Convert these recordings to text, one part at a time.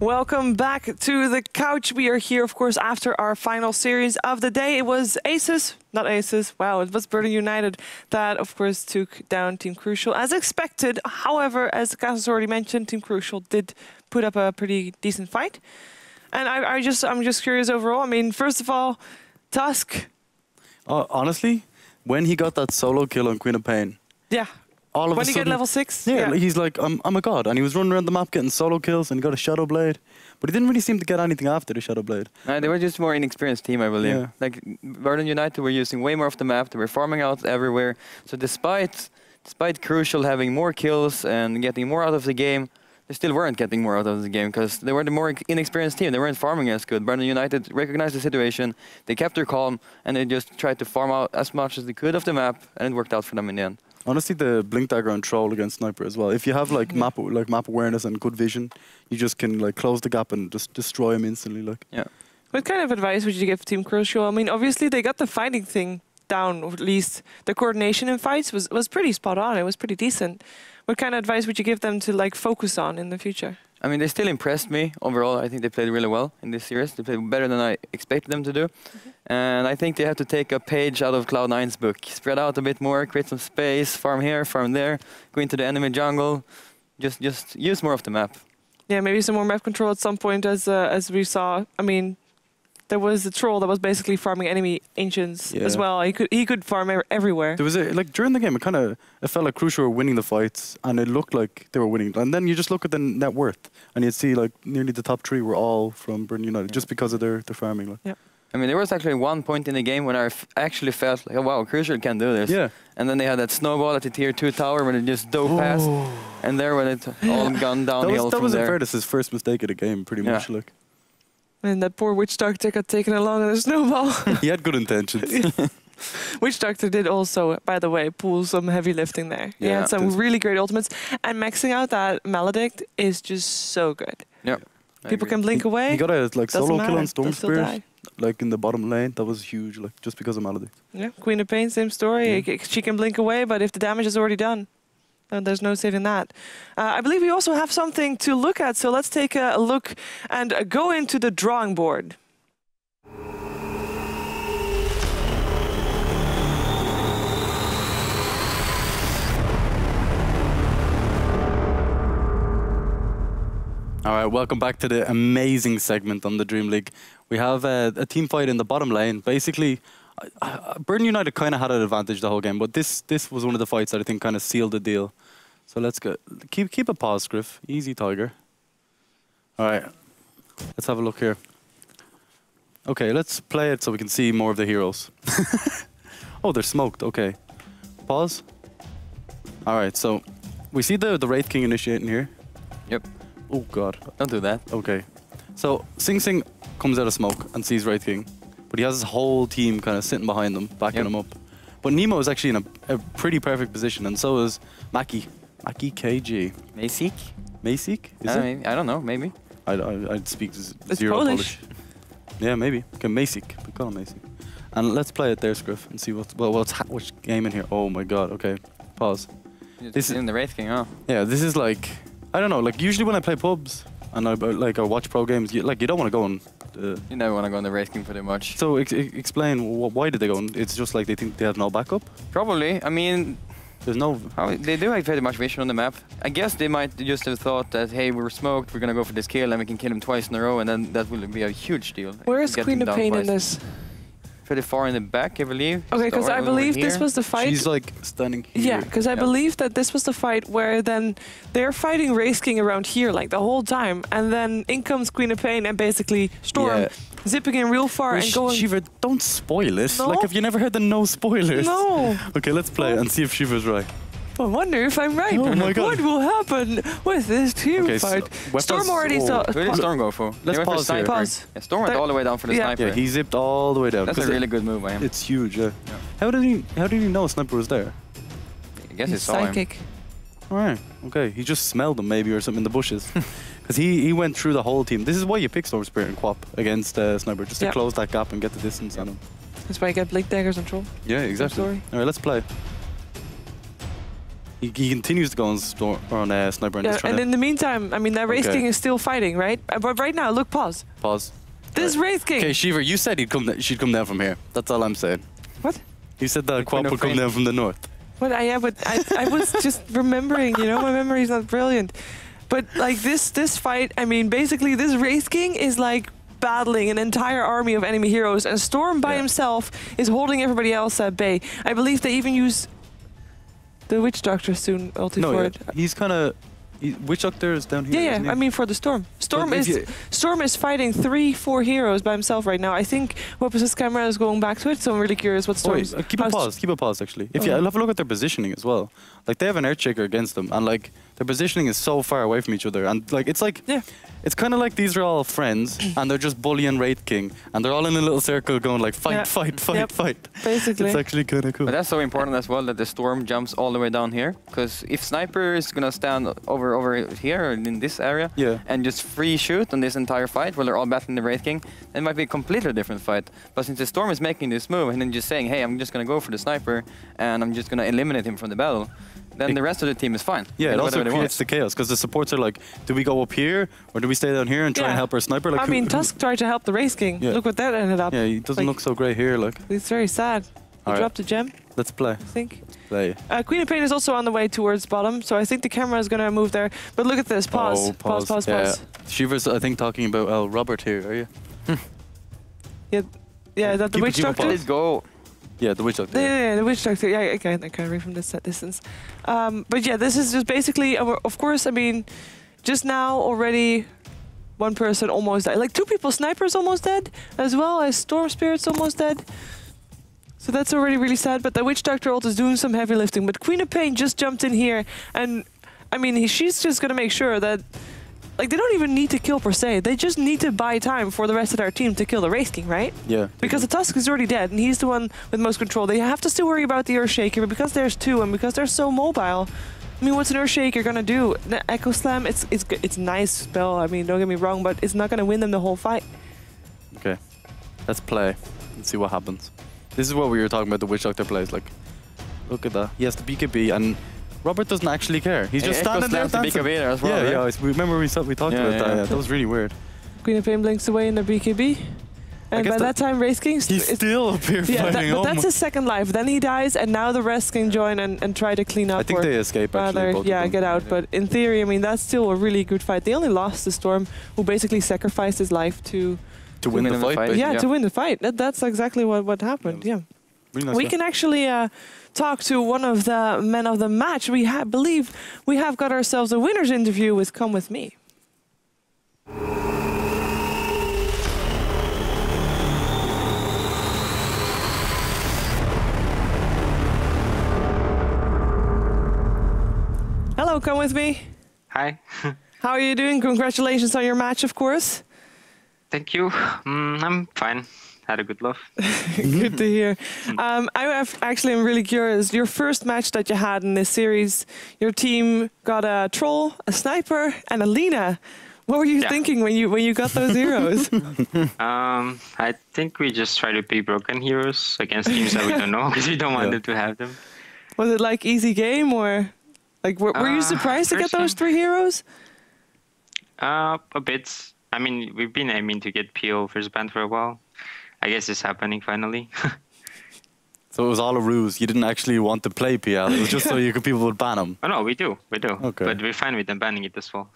Welcome back to the couch. We are here, of course, after our final series of the day. It was it was Burden United that, of course, took down Team Crucial as expected. However, as Cass already mentioned, Team Crucial did put up a pretty decent fight. And I'm just curious overall. I mean, first of all, Tusk. Honestly, when he got that solo kill on Queen of Pain, Yeah. all of When a you sudden, get level 6? yeah, he's like, I'm a god. And he was running around the map getting solo kills and he got a Shadow Blade. But he didn't really seem to get anything after the Shadow Blade. They were just more inexperienced team, I believe. Yeah. Like, Burden United were using way more of the map. They were farming out everywhere. So despite Crucial having more kills and getting more out of the game, they still weren't getting more out of the game because they were the more inexperienced team. They weren't farming as good. Burden United recognized the situation. They kept their calm and they just tried to farm out as much as they could of the map, and it worked out for them in the end. Honestly, the Blink Dagger and Troll against Sniper as well. If you have like map awareness and good vision, you just can like close the gap and just destroy him instantly. Like, Yeah. What kind of advice would you give Team Crucial? I mean, obviously they got the fighting thing down, or at least the coordination in fights was pretty spot on. It was pretty decent. What kind of advice would you give them to like focus on in the future? I mean, they still impressed me overall. I think they played really well in this series. They played better than I expected them to do. And I think they have to take a page out of Cloud9's book. Spread out a bit more, create some space, farm here, farm there, go into the enemy jungle. Just use more of the map. Yeah, maybe some more map control at some point, as we saw. I mean, there was a troll that was basically farming enemy ancients as well. He could farm everywhere. there was like during the game, it felt like Crucial were winning the fights, and it looked like they were winning. And then you just look at the net worth, and you'd see like nearly the top 3 were all from Burden United, just because of their farming. Like. Yeah. I mean, there was actually one point in the game when I actually felt like, oh, wow, Crucial can do this. Yeah. And then they had that snowball at the tier 2 tower when it just dove past. And there when it all gone downhill That from was there. in fairness his first mistake of the game, pretty much. Like. And that poor Witch Doctor got taken along in a snowball. He had good intentions. Witch Doctor did also, by the way, pull some heavy lifting there. He had some really great ultimates. And maxing out that Maledict is just so good. Yeah. People can blink away. He got a like solo kill on Storm They'll still Spears, die. like in the bottom lane. That was huge, like just because of Maledict. Yeah, Queen of Pain, same story. She can blink away, but if the damage is already done, then there's no saving that. I believe we also have something to look at, so let's take a look and go into the drawing board. All right, welcome back to the amazing segment on the Dream League. We have a team fight in the bottom lane. Basically, Burden United kind of had an advantage the whole game, but this was one of the fights that I think kind of sealed the deal. So let's go. Keep a pause, Griff. Easy, Tiger. All right, let's have a look here. Okay, let's play it so we can see more of the heroes. Oh, they're smoked. Okay, pause. All right, so we see the Wraith King initiating here. Yep. Oh God. Don't do that. Okay. So Sing Sing comes out of smoke and sees Wraith King, but he has his whole team kind of sitting behind him, backing him up. But Nemo is actually in a pretty perfect position, and so is Maki. Maki KG. Mayseek? Mayseek? Is it? Maybe. I don't know, maybe. I'd speak It's zero Polish. Yeah, maybe. Okay, Mayseek. We call him Mayseek. And let's play it there, Scriff, and see which game in here. Oh my God. Okay, pause. This is in the Wraith King, huh? Yeah, this is like, I don't know. Like usually when I play pubs and I watch pro games, you don't want to go on. You never want to go in the Wraith King pretty much. So explain why did they go on? It's just like they think they have no backup. Probably. I mean, there's no. They do have pretty much vision on the map. I guess they might just have thought that, hey, we're smoked, we're gonna go for this kill, and we can kill him twice in a row, and then that will be a huge deal. Where is Queen of Pain in this? Pretty far in the back, I believe. Okay, because I believe this was the fight. She's like standing here. Yeah, because I believe that this was the fight where then they're fighting Wraith King around here like the whole time, and then in comes Queen of Pain and basically Storm zipping in real far and going. Shiva, don't spoil it. No? Like, have you never heard the no spoilers? No. Okay, let's play and see if Shiva's right. I wonder if I'm right. Oh my God. What will happen with this team fight? Storm already saw. Who did Storm go for? Let's pause here. Pause. Yeah, Storm went all the way down for the sniper. Yeah, he zipped all the way down. That's a really good move by him. It's huge. Yeah. How did he know a sniper was there? I guess he saw psychic. him. All right. Okay. He just smelled them maybe or something in the bushes. Because he went through the whole team. This is why you pick Storm Spirit and Quap against Sniper, just to close that gap and get the distance on him. That's why you get Blink Daggers on Troll. Yeah, exactly. All right, let's play. He continues to go on, sniper and just trying and to... in the meantime, I mean, that Wraith Okay. King is still fighting, right? But right now, look, pause. Pause. This Wraith King. Okay, Shiver, you said she'd come down from here. That's all I'm saying. What? You said that Queen Quap of would come Fame. down from the north. But I was just remembering, you know, my memory's not brilliant. But like this fight, I mean, basically this Wraith King is like battling an entire army of enemy heroes, and Storm by himself is holding everybody else at bay. I believe they even use the Witch Doctor soon ulti for it. He's kind of... Witch Doctor is down here, Yeah, isn't he? I mean for the Storm. But if Storm is fighting 3-4 heroes by himself right now. I think Wopus's camera is going back to it, so I'm really curious what Storm's... keep a pause actually. If you have a look at their positioning as well. Like they have an Earthshaker against them, and like their positioning is so far away from each other, and like it's kind of like these are all friends and they're just bullying Wraith King, and they're all in a little circle going like fight, fight. Basically. It's actually kind of cool. But that's so important as well that the Storm jumps all the way down here, because if Sniper is gonna stand over here in this area and just free shoot on this entire fight while they're all battling the Wraith King, it might be a completely different fight. But since the Storm is making this move and then just saying, hey, I'm just gonna go for the Sniper and I'm just gonna eliminate him from the battle, then the rest of the team is fine. Yeah, it also creates the chaos, because the supports are like, do we go up here or do we stay down here and try and help our Sniper? Like, I mean, Tusk tried to help the Wraith King. Look what that ended up. Yeah, he doesn't look so great here. Like, it's very sad. He dropped a gem. Let's play. I think. Play. Queen of Pain is also on the way towards bottom, so I think the camera is gonna move there. But look at this. Pause. Pause. Shiver's, I think, talking about Robert here. Are you? Yeah. Is that the Witch Doctor? Let's go. Yeah, the Witch Doctor. Yeah, the Witch Doctor. Yeah, I can read from this distance. But yeah, this is just basically, of course, I mean, just now already one person almost died. Like 2 people, Sniper's almost dead, as well as Storm Spirit's almost dead. So that's already really sad, but the Witch Doctor ult is doing some heavy lifting. But Queen of Pain just jumped in here, and I mean, she's just gonna make sure that, like, they don't even need to kill per se. They just need to buy time for the rest of their team to kill the Wraith King, right? Yeah. Because the Tusk is already dead, and he's the one with most control. They have to still worry about the Earthshaker, but because there's 2 and because they're so mobile, I mean, what's an Earthshaker gonna do? The Echo Slam, it's a nice spell. I mean, don't get me wrong, but it's not gonna win them the whole fight. Okay, let's play. Let's see what happens. This is what we were talking about. The Witch Doctor plays. Like, look at that. He has the BKB, and Robert doesn't actually care. He's just standing there dancing. BKB there as well, yeah. Remember we talked about that. Yeah, that was really weird. Queen of Pain blinks away in the BKB. And by that time, Wraith King... He's still up here fighting. But that's his second life. Then he dies, and now the rest can join and try to clean up. I think they escape, actually. Get out. But in theory, I mean, that's still a really good fight. They only lost the Storm, who basically sacrificed his life to win the fight. Yeah, to win the fight. That's exactly what happened. Yeah. Really nice, we can actually talk to one of the men of the match. We believe we have got ourselves a winner's interview with Come With Me. Hello, Come With Me. Hi. How are you doing? Congratulations on your match, of course. Thank you. I'm fine. Had a good love. Good to hear. I'm really curious. Your first match that you had in this series, your team got a Troll, a Sniper, and a Lina. What were you thinking when you got those heroes? I think we just try to pick broken heroes against teams that we don't know because we don't want them to have them. Was it like easy game, or like were you surprised to get those 3 heroes? A bit. I mean, we've been aiming to get PO first band for a while. I guess it's happening finally. So it was all a ruse. You didn't actually want to play PL. It was just so people would ban them. Oh no, we do. Okay. But we're fine with them banning it as well.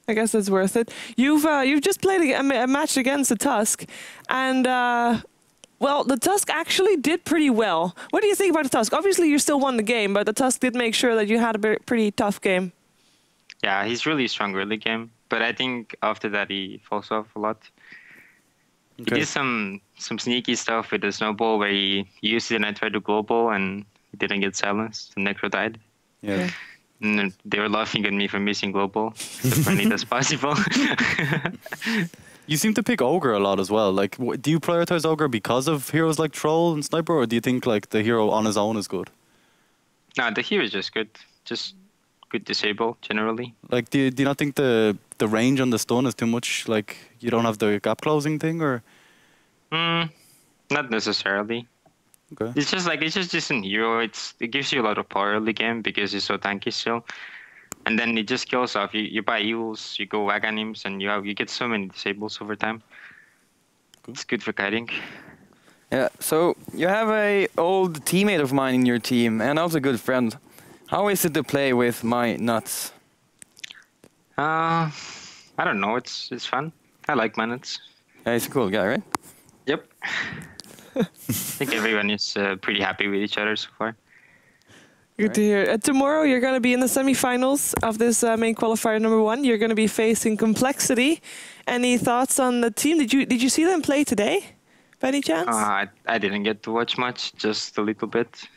I guess it's worth it. You've just played a match against the Tusk, and well, the Tusk actually did pretty well. What do you think about the Tusk? Obviously, you still won the game, but the Tusk did make sure that you had a pretty tough game. Yeah, he's really strong early game, but I think after that he falls off a lot. Okay. He did some sneaky stuff with the snowball where he used it and I tried to global and he didn't get silenced. The Necro died. Yeah. And they were laughing at me for missing global. As funny as possible. You seem to pick Ogre a lot as well. Like, do you prioritize Ogre because of heroes like Troll and Sniper, or do you think like the hero on his own is good? No, the hero is just good. Just good disable generally. Like, do you not think the range on the stun is too much? Like, you don't have the gap closing thing, or? Not necessarily. Okay. It's just decent hero. It gives you a lot of power early game because he's so tanky still. And then it just kills off. You buy heals, you go wag anims, and you get so many disables over time. Cool. It's good for kiting. Yeah, so you have a old teammate of mine in your team, and also a good friend. How is it to play with my nuts? I don't know. It's fun. I like my nuts. Yeah, he's a cool guy, right? Yep. I think everyone is pretty happy with each other so far. Good to hear. Tomorrow you're going to be in the semifinals of this main qualifier #1. You're going to be facing Complexity. Any thoughts on the team? Did you see them play today, by any chance? I didn't get to watch much, just a little bit.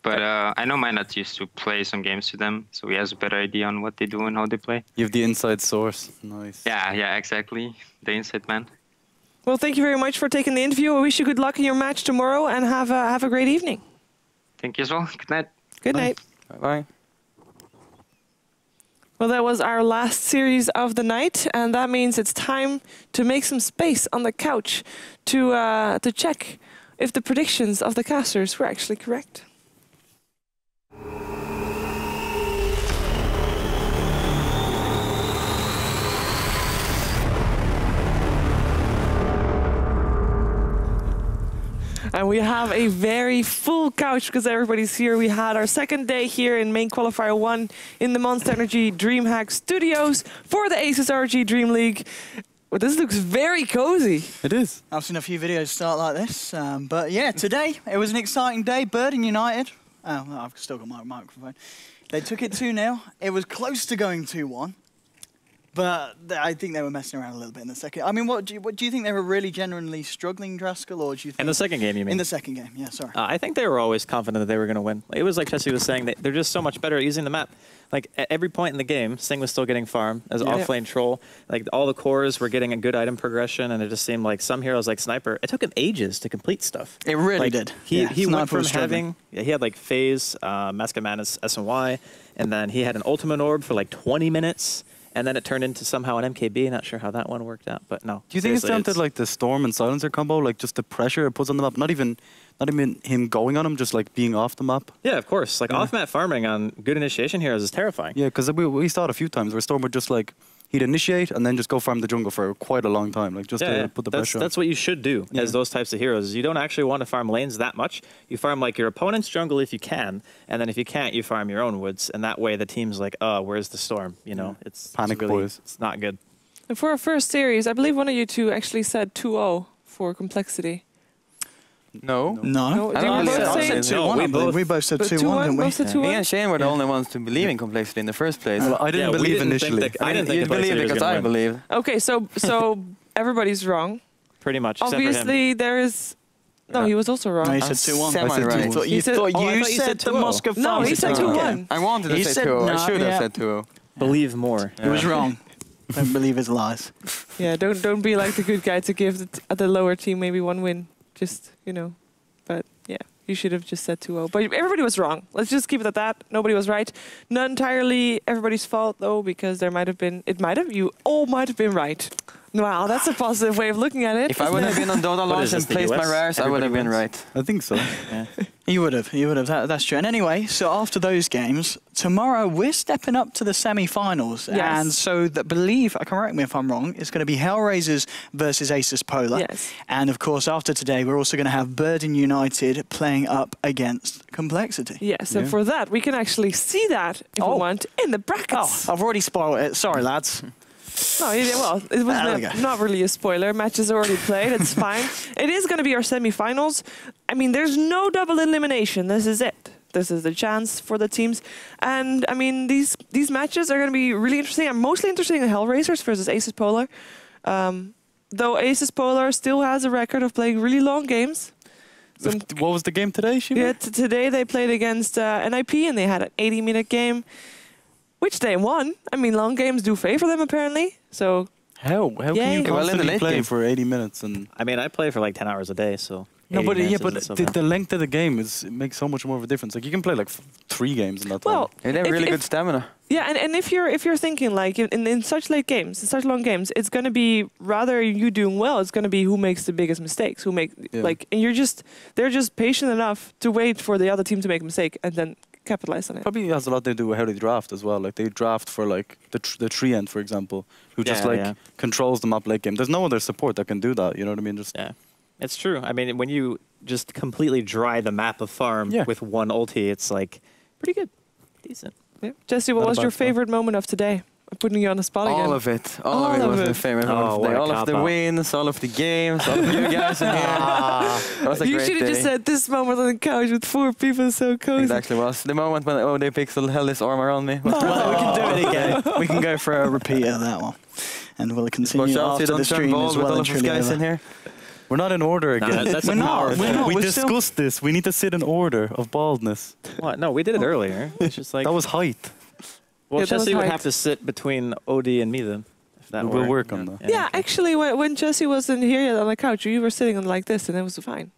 But I know Minot used to play some games with them, so he has a better idea on what they do and how they play. You have the inside source. Nice. Yeah, exactly. The inside man. Well, thank you very much for taking the interview. I wish you good luck in your match tomorrow, and have a great evening. Thank you as well. Good night. Good night. Bye-bye. Well, that was our last series of the night, and that means it's time to make some space on the couch to check if the predictions of the casters were actually correct. And we have a very full couch because everybody's here. We had our second day here in main qualifier 1 in the Monster Energy Dreamhack studios for the Asus ROG Dream League. Well, this looks very cozy. It is. I've seen a few videos start like this, but yeah, today it was an exciting day. Burden United. Oh, I've still got my microphone. They took it 2-0. It was close to going 2-1. But I think they were messing around a little bit in the second. I mean, what do you think they were really genuinely struggling, Draskell, or do you think... In the second game, you mean? In the second game, yeah, sorry. I think they were always confident that they were going to win. It was like Jesse was saying, they're just so much better at using the map. Like, at every point in the game, Sing was still getting farm as off-lane troll. Like, all the cores were getting a good item progression, and it just seemed like some heroes like Sniper, it took him ages to complete stuff. It really like, did. He went from having... Yeah, he had, like, Phase, Mascamanus, SNY, and then he had an Ultimate Orb for, like, 20 minutes. And then it turned into somehow an MKB. Not sure how that one worked out, but no. Do you think it's down to like the Storm and Silencer combo, like just the pressure it puts on the map? Not even him going on him, just like being off the map. Yeah, of course. Like off-map farming on good initiation heroes is terrifying. Yeah, because we saw it a few times where Storm would just like he'd initiate and then just go farm the jungle for quite a long time, like just to put the pressure on. That's what you should do as those types of heroes. You don't actually want to farm lanes that much. You farm like your opponent's jungle if you can, and then if you can't, you farm your own woods, and that way the team's like, oh, where's the Storm? You know, it's panic really, boys. It's not good. And for our first series, I believe one of you two actually said 2-0 for Complexity. No. No. I don't both believe say 2-1. We both said 2-1, didn't we? Both said 2-1? Me and Shane were the only ones to believe in Complexity in the first place. Well, I didn't believe initially. I didn't think you believe because I believe. Okay, so everybody's wrong. Pretty much. except for him. Obviously, there is... No, he was also wrong. No, he said 2-1. Semi-right. You thought you said the 2-0. Moscow No, he said 2-1. I wanted to He say said 2-0. I no, should have yeah. said 2-0. Believe more. He was wrong. Don't believe his lies. Yeah, don't be like the good guy to give the lower team maybe one win. Just, you know. But yeah, you should have just said 2-0. But everybody was wrong. Let's just keep it at that. Nobody was right. Not entirely everybody's fault though, because there might have been. You all might have been right. Wow, that's a positive way of looking at it. If I would have been on Dota launch and placed my rares, I would have been right. I think so. Yeah. You would have. That's true. And anyway, so after those games, tomorrow we're stepping up to the semi-finals. Yes. And so that believe, correct me if I'm wrong, it's going to be Hellraisers versus Asus.Polar. Yes. And of course, after today, we're also going to have Burden United playing up against Complexity. Yes, and for that, we can actually see that, if we want, in the brackets. Oh, I've already spoiled it. Sorry, lads. No, well, it was not really a spoiler. Match is already played. It's fine. It is going to be our semi-finals. I mean, there's no double elimination. This is it. This is the chance for the teams. And, I mean, these matches are going to be really interesting. I'm mostly interested in Hellraisers versus Asus.Polar. Though Asus.Polar still has a record of playing really long games. What was the game today, Shiva? Yeah, today they played against NIP and they had an 80-minute game, which they won. I mean, long games do favor them, apparently. So How can you Well, in the constantly late play game. for 80 minutes? And I mean, I play for like 10 hours a day, so... No, 80 but yeah, minutes but isn't so bad. the length of the game it makes so much more of a difference. Like you can play like 3 games in that time. Well, And they have really good stamina. yeah, and if you're thinking like in such late games, in such long games, it's gonna be rather you doing well. It's gonna be who makes the biggest mistakes, who make like, and they're just patient enough to wait for the other team to make a mistake and then capitalize on it. Probably has a lot to do with how they draft as well. Like they draft for like the tree end, for example, who just controls the map late game. There's no other support that can do that. You know what I mean? Just It's true. I mean, when you just completely dry the map of farm with one ulti, it's like pretty good, decent. Yeah. Jesse, what was your favorite moment of today? I'm putting you on the spot again. All of it. All of it was my favorite moment of the day. All of the wins, all of the games, all of you guys in here. That was a You great should have just said this moment on the couch with 4 people, so cozy. Exactly was the moment when OD Pixel held his arm around me. Well, we can do it again. We can go for a repeat of that one. And we'll continue after the stream as well. All of guys in here. we're not in order again. That's We're not. We We're discussed this. We need to sit in order of baldness. What? No, we did it earlier. It's just like That was height. well, Yeah, that was Jesse would height. have to sit between OD and me then. If that We'll worked. work on that. Yeah, actually, when Jesse wasn't here yet on the couch, you were sitting on like this, and it was fine.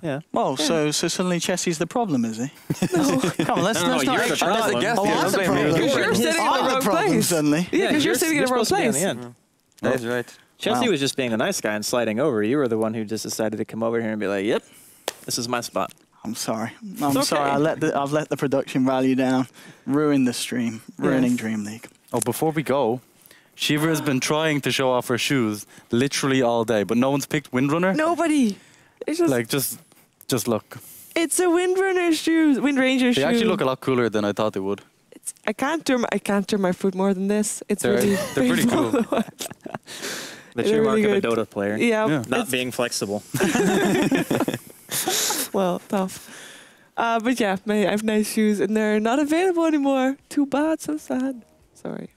Yeah. Oh, so suddenly Chelsea's the problem, is he? No. Come on, let's No, not. you're the problem. guest Oh, here. I'm Don't the blame me. problem. Because you're sitting in the I'm wrong the problem place. suddenly. Yeah, because you're sitting in the wrong supposed to be place. on the end. That's right. Chelsea Wow. was just being the nice guy and sliding over. You were the one who just decided to come over here and be like, "Yep, this is my spot." I'm sorry. I'm okay. sorry. I've let the production value down, ruined the stream, ruining DreamLeague. Oh, before we go, Shiva has been trying to show off her shoes literally all day, but no one's picked Windrunner. Nobody. It's just Like just look. it's a Windrunner shoes, Windranger shoe. They actually look a lot cooler than I thought they would. I can't turn my foot more than this. It's They're really pretty painful. cool. The They're true mark really of a good. Dota player. Yeah. Not being flexible. Well, tough. But yeah, I have nice shoes, and they're not available anymore. Too bad. So sad. Sorry.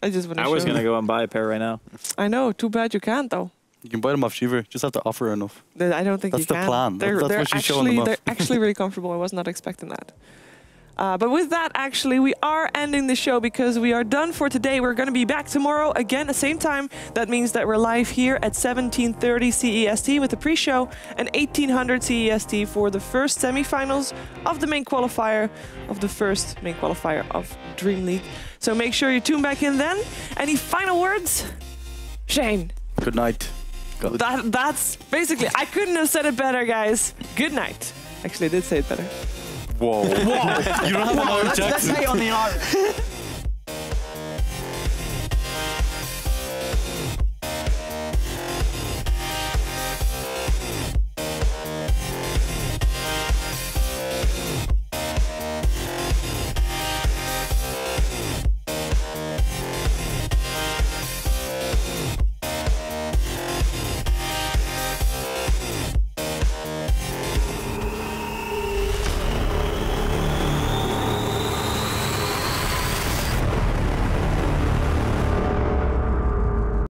I just want to I was gonna go and buy a pair right now. I know. Too bad you can't though. You can buy them off Shiva. Just have to offer her enough. I don't think That's you the can. plan. They're, That's they're what she's showing them off. They're actually really comfortable. I was not expecting that. But with that, actually, we are ending the show because we are done for today. We're going to be back tomorrow again at the same time. That means that we're live here at 17:30 CEST with the pre-show and 1800 CEST for the first semifinals of the main qualifier of the first main qualifier of DreamLeague. So make sure you tune back in then. Any final words? Shane. Good night. God. That's basically, I couldn't have said it better, guys. Good night. Actually, I did say it better. Whoa. You don't have to know Let's hate on the